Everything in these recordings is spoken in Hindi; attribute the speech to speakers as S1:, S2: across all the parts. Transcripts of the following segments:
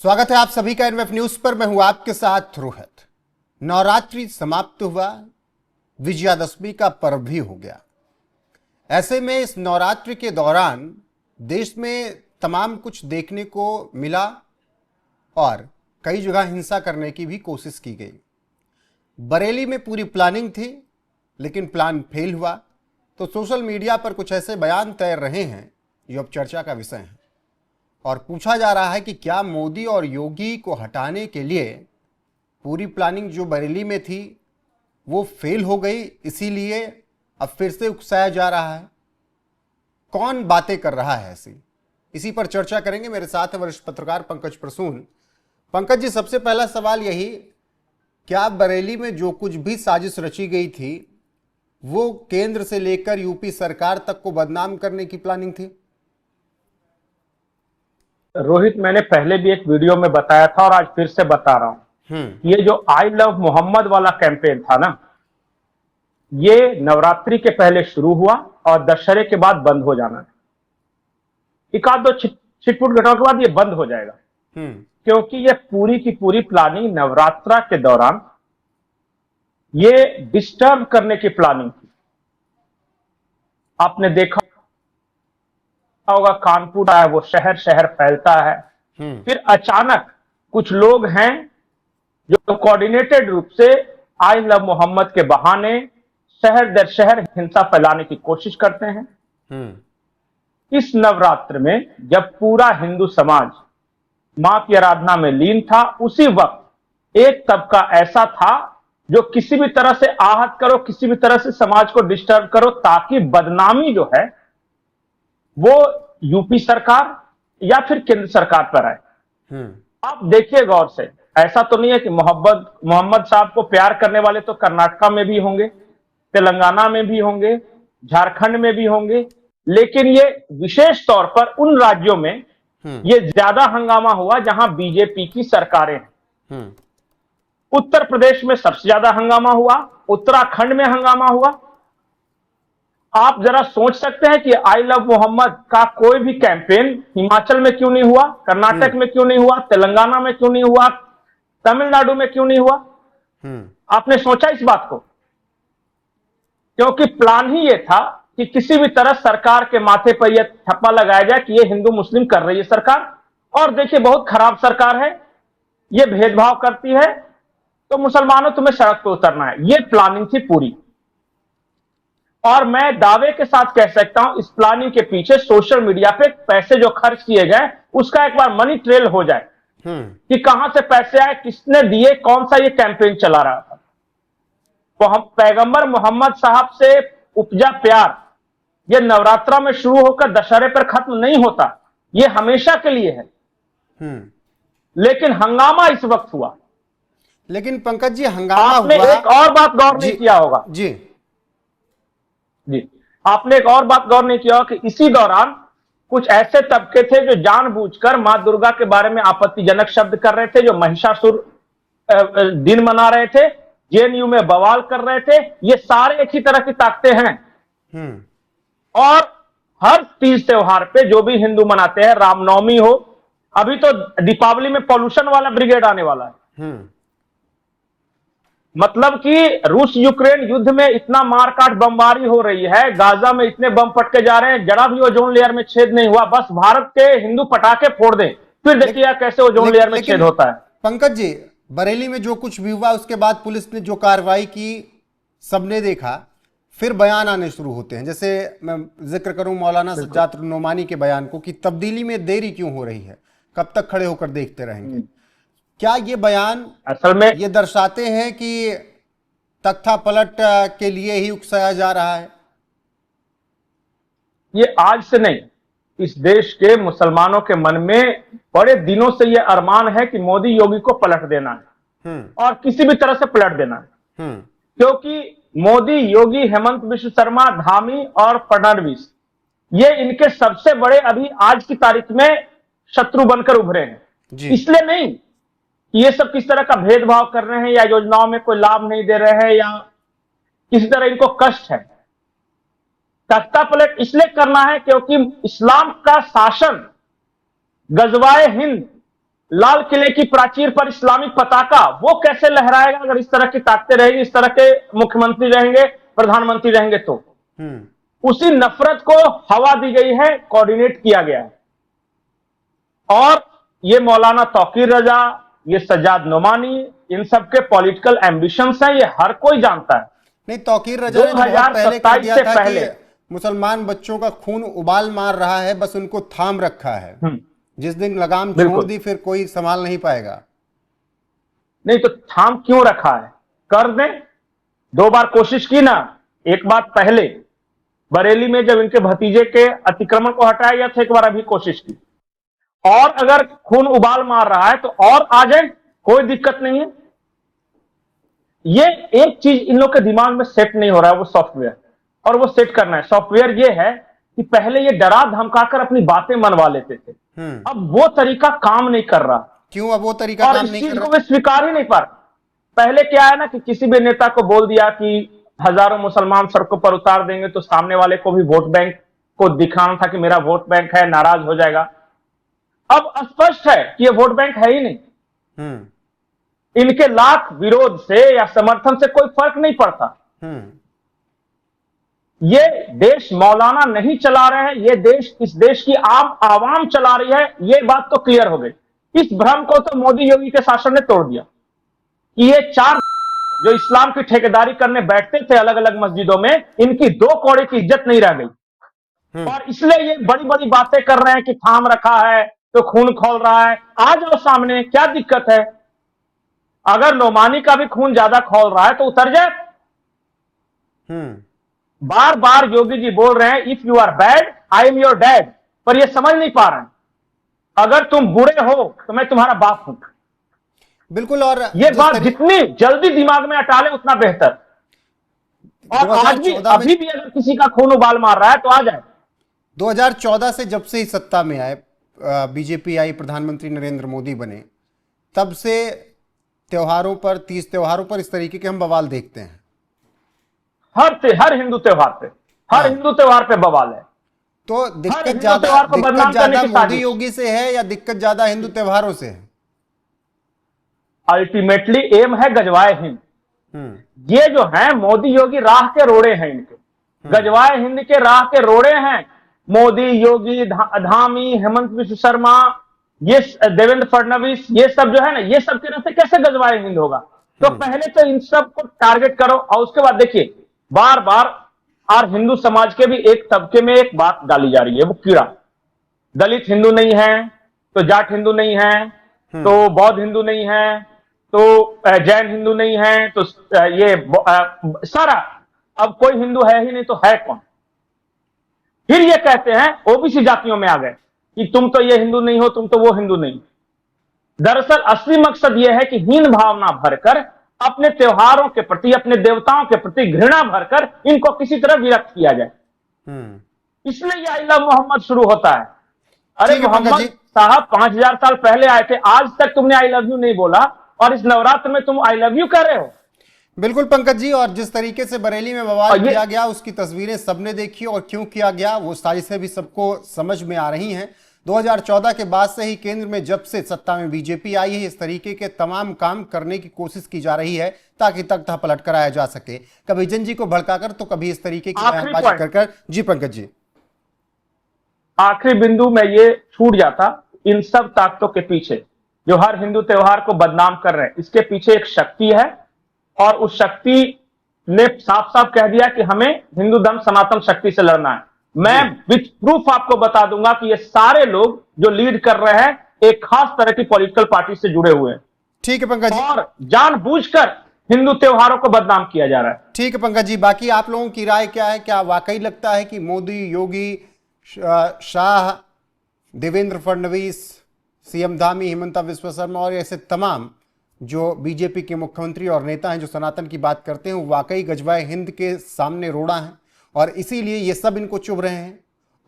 S1: स्वागत है आप सभी का एनएफ न्यूज पर। मैं हूं आपके साथ रोहित। नवरात्रि समाप्त हुआ, विजयादशमी का पर्व भी हो गया। ऐसे में इस नवरात्रि के दौरान देश में तमाम कुछ देखने को मिला और कई जगह हिंसा करने की भी कोशिश की गई। बरेली में पूरी प्लानिंग थी लेकिन प्लान फेल हुआ। तो सोशल मीडिया पर कुछ ऐसे बयान तैर रहे हैं जो अब चर्चा का विषय है और पूछा जा रहा है कि क्या मोदी और योगी को हटाने के लिए पूरी प्लानिंग जो बरेली में थी वो फेल हो गई, इसीलिए अब फिर से उकसाया जा रहा है। कौन बातें कर रहा है ऐसी, इसी पर चर्चा करेंगे। मेरे साथ है वरिष्ठ पत्रकार पंकज प्रसून। पंकज जी, सबसे पहला सवाल यही, क्या बरेली में जो कुछ भी साजिश रची गई थी वो केंद्र से लेकर यूपी सरकार तक को बदनाम करने की प्लानिंग थी?
S2: रोहित, मैंने पहले भी एक वीडियो में बताया था और आज फिर से बता रहा हूं। ये जो आई लव मोहम्मद वाला कैंपेन था ना, ये नवरात्रि के पहले शुरू हुआ और दशहरे के बाद बंद हो जाना है। एक आध दो छिटपुट घटनाओं के बाद ये बंद हो जाएगा, क्योंकि ये पूरी की पूरी प्लानिंग नवरात्रा के दौरान ये डिस्टर्ब करने की प्लानिंग थी। आपने देखा होगा, कानपुर है वो शहर शहर फैलता है, फिर अचानक कुछ लोग हैं जो कोऑर्डिनेटेड रूप से आई लव मोहम्मद के बहाने शहर दर शहर हिंसा फैलाने की कोशिश करते हैं। इस नवरात्र में जब पूरा हिंदू समाज मां की आराधना में लीन था, उसी वक्त एक तबका ऐसा था जो किसी भी तरह से आहत करो, किसी भी तरह से समाज को डिस्टर्ब करो, ताकि बदनामी जो है वो यूपी सरकार या फिर केंद्र सरकार पर आए। आप देखिए गौर से, ऐसा तो नहीं है कि मोहम्मद साहब को प्यार करने वाले तो कर्नाटका में भी होंगे, तेलंगाना में भी होंगे, झारखंड में भी होंगे, लेकिन ये विशेष तौर पर उन राज्यों में ये ज्यादा हंगामा हुआ जहां बीजेपी की सरकारें हैं। उत्तर प्रदेश में सबसे ज्यादा हंगामा हुआ, उत्तराखंड में हंगामा हुआ। आप जरा सोच सकते हैं कि आई लव मोहम्मद का कोई भी कैंपेन हिमाचल में क्यों नहीं हुआ, कर्नाटक में क्यों नहीं हुआ, तेलंगाना में क्यों नहीं हुआ, तमिलनाडु में क्यों नहीं हुआ? आपने सोचा इस बात को? क्योंकि प्लान ही ये था कि किसी भी तरह सरकार के माथे पर यह ठप्पा लगाया जाए कि ये हिंदू मुस्लिम कर रही है सरकार, और देखिए बहुत खराब सरकार है, ये भेदभाव करती है, तो मुसलमानों तुम्हें सड़क पर उतरना है। ये प्लानिंग थी पूरी। और मैं दावे के साथ कह सकता हूं, इस प्लानिंग के पीछे सोशल मीडिया पे पैसे जो खर्च किए गए उसका एक बार मनी ट्रेल हो जाए कि कहां से पैसे आए, किसने दिए, कौन सा ये कैंपेन चला रहा था। तो हम पैगंबर मोहम्मद साहब से उपजा प्यार ये नवरात्रा में शुरू होकर दशहरे पर खत्म नहीं होता, ये हमेशा के लिए है। लेकिन हंगामा इस वक्त हुआ।
S1: लेकिन पंकज जी, हंगामा
S2: आपने
S1: हुआ,
S2: एक और बात गौर नहीं किया होगा
S1: जी,
S2: आपने एक और बात गौर नहीं किया होगा कि इसी दौरान कुछ ऐसे तबके थे जो जानबूझकर मां दुर्गा के बारे में आपत्तिजनक शब्द कर रहे थे, जो महिषासुर दिन मना रहे थे, जेएनयू में बवाल कर रहे थे। ये सारे एक ही तरह की ताकतें हैं। और हर तीज त्योहार पे जो भी हिंदू मनाते हैं, रामनवमी हो, अभी तो दीपावली में पॉल्यूशन वाला ब्रिगेड आने वाला है। मतलब कि रूस यूक्रेन युद्ध में इतना मारकाट बमबारी हो रही है, गाजा में इतने बम पटके जा रहे हैं, जरा भी ओजोन लेयर में छेद नहीं हुआ। बस भारत के हिंदू पटाखे फोड़ दें, फिर देखिए कैसे ओजोन लेयर में छेद होता है।
S1: पंकज जी, बरेली में जो कुछ भी हुआ उसके बाद पुलिस ने जो कार्रवाई की सबने देखा, फिर बयान आने शुरू होते हैं। जैसे मैं जिक्र करूं मौलाना सज्जाद नोमानी के बयान को कि तब्दीली में देरी क्यों हो रही है, कब तक खड़े होकर देखते रहेंगे। क्या ये बयान
S2: असल में
S1: ये दर्शाते हैं कि तख्ता पलट के लिए ही उकसाया जा रहा है?
S2: ये आज से नहीं, इस देश के मुसलमानों के मन में बड़े दिनों से ये अरमान है कि मोदी योगी को पलट देना है और किसी भी तरह से पलट देना है। क्योंकि मोदी, योगी, हेमंत बिश्व शर्मा, धामी और फडणवीस, ये इनके सबसे बड़े अभी आज की तारीख में शत्रु बनकर उभरे हैं। इसलिए नहीं ये सब किस तरह का भेदभाव कर रहे हैं या योजनाओं में कोई लाभ नहीं दे रहे हैं या किसी तरह इनको कष्ट है। तख्ता पलट इसलिए करना है क्योंकि इस्लाम का शासन गजवाए हिंद लाल किले की प्राचीर पर इस्लामिक पताका वो कैसे लहराएगा अगर इस तरह की ताकतें रहेगी, इस तरह के मुख्यमंत्री रहेंगे, प्रधानमंत्री रहेंगे तो उसी नफरत को हवा दी गई है, कोऑर्डिनेट किया गया है। और ये मौलाना तौकीर रजा, ये सज्जाद नोमानी, इन सबके पॉलिटिकल एम्बिशंस हैं, ये हर कोई जानता है।
S1: नहीं, तौकीर रजा ने बहुत पहले कह दिया था
S2: पहले
S1: कि मुसलमान बच्चों का खून उबाल मार रहा है, बस उनको थाम रखा है। जिस दिन लगाम छोड़ दी फिर कोई संभाल नहीं पाएगा।
S2: नहीं तो थाम क्यों रखा है, कर दें। 2 बार कोशिश की ना, एक बार पहले बरेली में जब इनके भतीजे के अतिक्रमण को हटाया गया था, एक बार अभी कोशिश की। और अगर खून उबाल मार रहा है तो और आ जाए, कोई दिक्कत नहीं है। ये एक चीज इन लोग के दिमाग में सेट नहीं हो रहा है, वो सॉफ्टवेयर, और वो सेट करना है। सॉफ्टवेयर ये है कि पहले ये डरा धमकाकर अपनी बातें मनवा लेते थे, अब वो तरीका काम नहीं कर रहा।
S1: क्यों अब वो तरीका काम नहीं कर रहा?
S2: वे स्वीकार ही नहीं पा रहे। पहले क्या है ना कि किसी भी नेता को बोल दिया कि हजारों मुसलमान सड़कों पर उतार देंगे तो सामने वाले को भी वोट बैंक को दिखाना था कि मेरा वोट बैंक है, नाराज हो जाएगा। अब स्पष्ट है कि ये वोट बैंक है ही नहीं। इनके लाख विरोध से या समर्थन से कोई फर्क नहीं पड़ता। ये देश मौलाना नहीं चला रहे हैं, ये देश, इस देश की आम आवाम चला रही है, ये बात तो क्लियर हो गई। इस भ्रम को तो मोदी योगी के शासन ने तोड़ दिया कि ये 4 जो इस्लाम की ठेकेदारी करने बैठते थे अलग अलग मस्जिदों में, इनकी 2 कौड़े की इज्जत नहीं रह गई। और इसलिए ये बड़ी बड़ी बातें कर रहे हैं कि थाम रखा है तो खून खोल रहा है। आ जाओ सामने, क्या दिक्कत है? अगर नोमानी का भी खून ज्यादा खोल रहा है तो उतर जाए। बार बार योगी जी बोल रहे हैं if you are bad I am your dad, पर ये समझ नहीं पा रहे हैं अगर तुम बुरे हो तो मैं तुम्हारा बाप हूं।
S1: बिल्कुल। और
S2: ये बात जितनी जल्दी दिमाग में हटा ले उतना बेहतर। और आज भी अभी भी अगर किसी का खून उबाल मार रहा है तो आ जाए।
S1: 2014 से जब से ही सत्ता में आए, बीजेपी आई, प्रधानमंत्री नरेंद्र मोदी बने, तब से त्योहारों पर, 30 त्योहारों पर इस तरीके के हम बवाल देखते हैं।
S2: हर हिंदू त्योहार पे, हर हिंदू त्योहार पे बवाल है।
S1: तो दिक्कत ज्यादा मोदी योगी से है या दिक्कत ज्यादा हिंदू त्योहारों से है?
S2: अल्टीमेटली एम है गजवाए हिंद। ये जो है मोदी योगी राह के रोड़े हैं इनके, गजवाए हिंद के राह के रोड़े हैं। मोदी, योगी, धामी, हेमंत बिश्व शर्मा, ये देवेंद्र फडणवीस, ये सब जो है ना, ये सब के रास्ते कैसे गजवाए हिंद होगा? तो पहले तो इन सब को टारगेट करो और उसके बाद देखिए बार बार और हिंदू समाज के भी एक तबके में एक बात डाली जा रही है, वो कीड़ा, दलित हिंदू नहीं है तो जाट हिंदू नहीं है, तो बौद्ध हिंदू नहीं है, तो जैन हिंदू नहीं है, तो ये सारा, अब कोई हिंदू है ही नहीं तो है कौन? फिर ये कहते हैं ओबीसी जातियों में आ गए कि तुम तो ये हिंदू नहीं हो, तुम तो वो हिंदू नहीं। दरअसल असली मकसद यह है कि हीन भावना भरकर अपने त्योहारों के प्रति, अपने देवताओं के प्रति घृणा भरकर इनको किसी तरह विरक्त किया जाए। इसलिए ये आई लव मोहम्मद शुरू होता है। अरे मोहम्मद साहब 5000 साल पहले आए थे, आज तक तुमने आई लव यू नहीं बोला और इस नवरात्र में तुम आई लव यू कर रहे हो।
S1: बिल्कुल पंकज जी, और जिस तरीके से बरेली में बवाल किया गया उसकी तस्वीरें सबने देखी और क्यों किया गया वो साजिशें भी सबको समझ में आ रही हैं। 2014 के बाद से ही केंद्र में जब से सत्ता में बीजेपी आई है, इस तरीके के तमाम काम करने की कोशिश की जा रही है ताकि तख्ता पलट कराया जा सके, कभी जन जी को भड़काकर तो कभी इस तरीके की बयानबाजी कर। जी पंकज जी,
S2: आखिरी बिंदु में ये छूट जाता, इन सब ताकतों के पीछे जो हर हिंदू त्योहार को बदनाम कर रहे हैं, इसके पीछे एक शक्ति है और उस शक्ति ने साफ साफ कह दिया कि हमें हिंदू धर्म सनातन शक्ति से लड़ना है। मैं विथ प्रूफ आपको बता दूंगा कि ये सारे लोग जो लीड कर रहे हैं एक खास तरह की पॉलिटिकल पार्टी से जुड़े हुए हैं।
S1: ठीक है पंकज जी, और
S2: जानबूझकर हिंदू त्योहारों को बदनाम किया जा रहा है।
S1: ठीक है पंकज जी, बाकी आप लोगों की राय क्या है? क्या वाकई लगता है कि मोदी, योगी, शाह, देवेंद्र फडणवीस, सीएम धामी, हिमंता बिस्वा शर्मा और ऐसे तमाम जो बीजेपी के मुख्यमंत्री और नेता हैं जो सनातन की बात करते हैं, वो वाकई गजवाए हिंद के सामने रोड़ा हैं और इसीलिए ये सब इनको चुभ रहे हैं?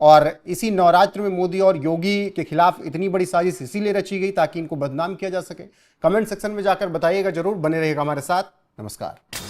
S1: और इसी नवरात्र में मोदी और योगी के खिलाफ इतनी बड़ी साजिश इसीलिए रची गई ताकि इनको बदनाम किया जा सके? कमेंट सेक्शन में जाकर बताइएगा जरूर। बने रहेगा हमारे साथ। नमस्कार।